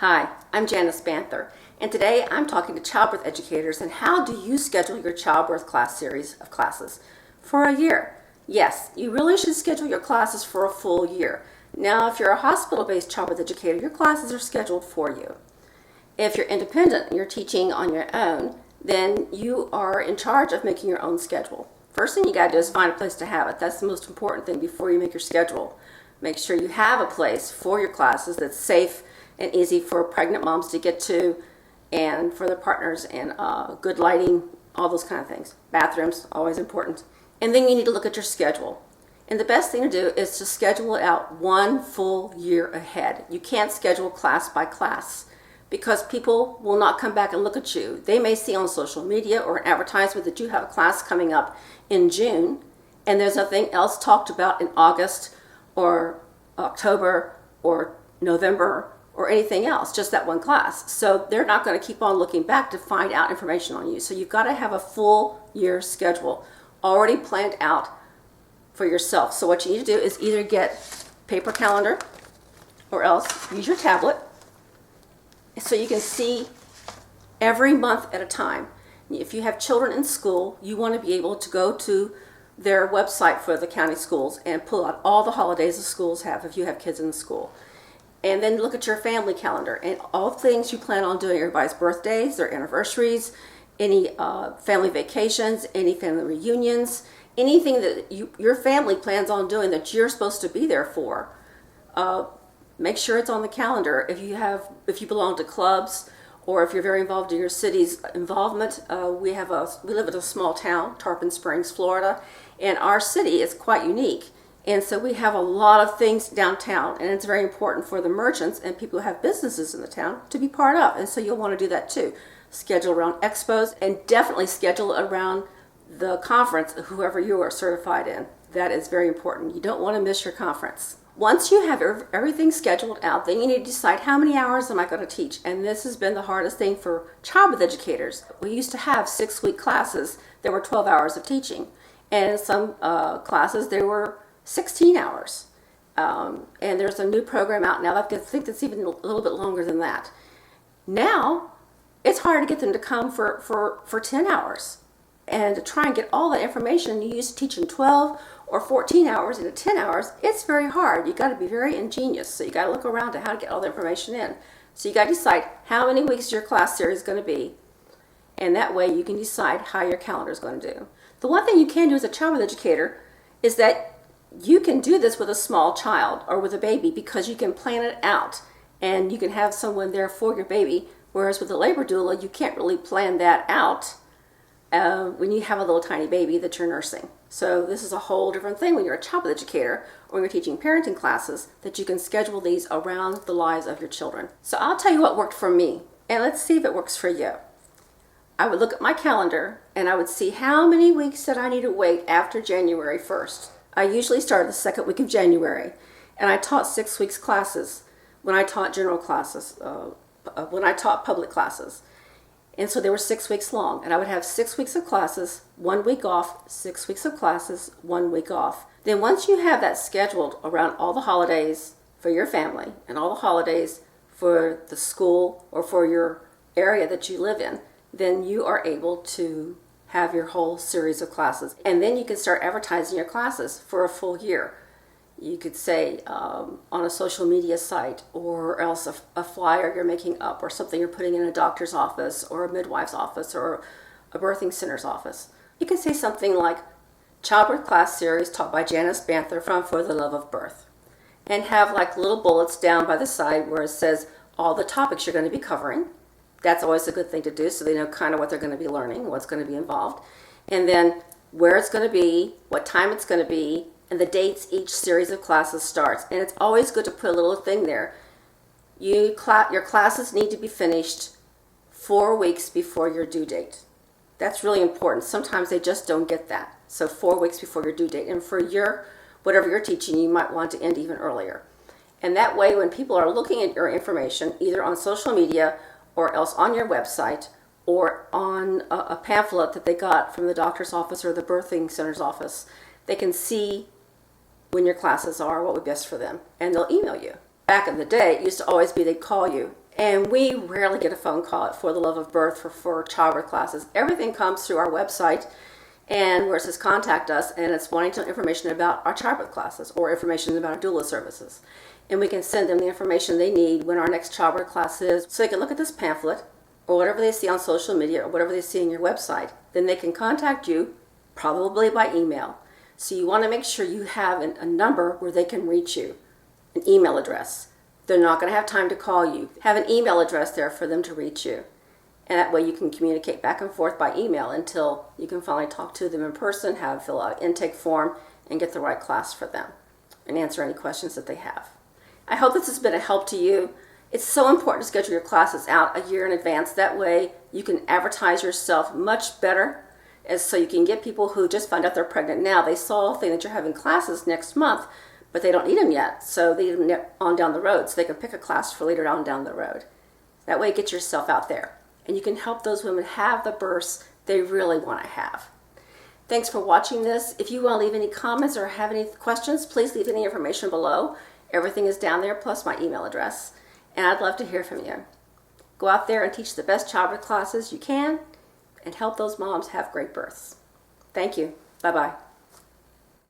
Hi, I'm Janice, and today I'm talking to childbirth educators and how do you schedule your childbirth class series of classes for a year. Yes, you really should schedule your classes for a full year. Now, if you're a hospital-based childbirth educator, your classes are scheduled for you. If you're independent and you're teaching on your own, then you are in charge of making your own schedule. First thing you got to do is find a place to have it. That's the most important thing before you make your schedule. Make sure you have a place for your classes that's safe and easy for pregnant moms to get to, and for their partners, and good lighting, all those kind of things. Bathrooms, always important. And then you need to look at your schedule. And the best thing to do is to schedule it out one full year ahead. You can't schedule class by class because people will not come back and look at you. They may see on social media or an advertisement that you have a class coming up in June, and there's nothing else talked about in August or October or November or anything else, just that one class. So they're not going to keep on looking back to find out information on you. So you've got to have a full year schedule already planned out for yourself. So what you need to do is either get paper calendar or else use your tablet so you can see every month at a time. If you have children in school, you want to be able to go to their website for the county schools and pull out all the holidays the schools have if you have kids in the school. And then look at your family calendar and all things you plan on doing, everybody's birthdays, their anniversaries, any family vacations, any family reunions, anything that your family plans on doing that you're supposed to be there for. Make sure it's on the calendar. If you belong to clubs or if you're very involved in your city's involvement, we live in a small town, Tarpon Springs, Florida, and our city is quite unique. And so we have a lot of things downtown, and it's very important for the merchants and people who have businesses in the town to be part of. And so you'll want to do that too. Schedule around expos and definitely schedule around the conference, whoever you are certified in. That is very important. You don't want to miss your conference. Once you have everything scheduled out, then you need to decide how many hours am I going to teach. And this has been the hardest thing for childbirth educators. We used to have 6-week classes. There were 12 hours of teaching. And in some classes, there were 16 hours. And there's a new program out now that I think that's even a little bit longer than that. Now, it's hard to get them to come for 10 hours. And to try and get all that information you used to teach in 12 or 14 hours into 10 hours, it's very hard. You got to be very ingenious. So you got to look around to how to get all the information in. So you got to decide how many weeks your class series is going to be. And that way you can decide how your calendar is going to do. The one thing you can do as a childbirth educator is that you can do this with a small child or with a baby because you can plan it out and you can have someone there for your baby. Whereas with a labor doula, you can't really plan that out when you have a little tiny baby that you're nursing. So this is a whole different thing when you're a childbirth educator or you're teaching parenting classes, that you can schedule these around the lives of your children. So I'll tell you what worked for me, and let's see if it works for you. I would look at my calendar and I would see how many weeks that I need to wait after January 1st. I usually start the second week of January, and I taught 6 weeks classes when I taught general classes, when I taught public classes. And so they were 6 weeks long, and I would have 6 weeks of classes, 1 week off, 6 weeks of classes, 1 week off. Then once you have that scheduled around all the holidays for your family and all the holidays for the school or for your area that you live in, then you are able to have your whole series of classes. And then you can start advertising your classes for a full year. You could say on a social media site, or else a flyer you're making up, or something you're putting in a doctor's office or a midwife's office or a birthing center's office. You can say something like, Childbirth Class Series taught by Janice from For the Love of Birth. And have like little bullets down by the side where it says all the topics you're going to be covering. That's always a good thing to do so they know kind of what they're going to be learning, what's going to be involved. And then where it's going to be, what time it's going to be, and the dates each series of classes starts. And it's always good to put a little thing there. Your classes need to be finished 4 weeks before your due date. That's really important. Sometimes they just don't get that. So 4 weeks before your due date. And for whatever you're teaching, you might want to end even earlier. And that way, when people are looking at your information, either on social media or else on your website or on a pamphlet that they got from the doctor's office or the birthing center's office, they can see when your classes are, what would be best for them, and they'll email you. Back in the day, it used to always be they'd call you And we rarely get a phone call at For the Love of Birth for childbirth classes. Everything comes through our website and where it says contact us, and it's wanting to know information about our childbirth classes or information about our doula services. And we can send them the information they need when our next childbirth class is, so they can look at this pamphlet or whatever they see on social media or whatever they see on your website. Then they can contact you, probably by email. So you want to make sure you have a number where they can reach you, an email address. They're not going to have time to call you. Have an email address there for them to reach you. And that way you can communicate back and forth by email until you can finally talk to them in person, fill out an intake form, and get the right class for them and answer any questions that they have. I hope this has been a help to you. It's so important to schedule your classes out a year in advance. That way you can advertise yourself much better, so you can get people who just find out they're pregnant now. They saw a thing that you're having classes next month, but they don't need them yet, so they need them on down the road, so they can pick a class for later on down the road. That way get yourself out there, and you can help those women have the births they really want to have. Thanks for watching this. If you want to leave any comments or have any questions, please leave any information below. Everything is down there, plus my email address, and I'd love to hear from you. Go out there and teach the best childbirth classes you can and help those moms have great births. Thank you. Bye-bye.